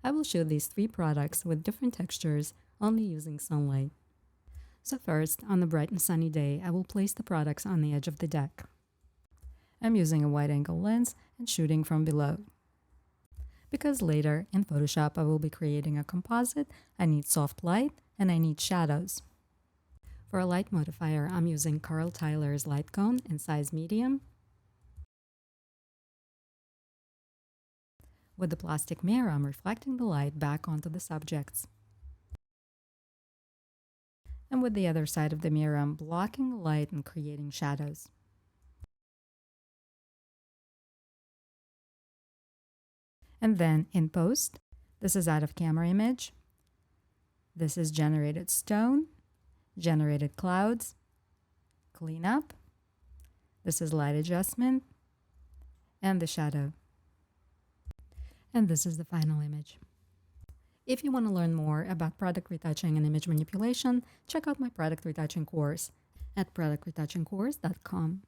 I will show these three products with different textures only using sunlight. So first, on a bright and sunny day, I will place the products on the edge of the deck. I'm using a wide-angle lens and shooting from below. Because later, in Photoshop, I will be creating a composite, I need soft light and I need shadows. For a light modifier, I'm using Karl Taylor's light cone in size medium. With the plastic mirror, I'm reflecting the light back onto the subjects. And with the other side of the mirror, I'm blocking the light and creating shadows. And then in post, this is out of camera image. This is generated stone, generated clouds, cleanup. This is light adjustment, and the shadow. And this is the final image. If you want to learn more about product retouching and image manipulation, check out my product retouching course at productretouchingcourse.com.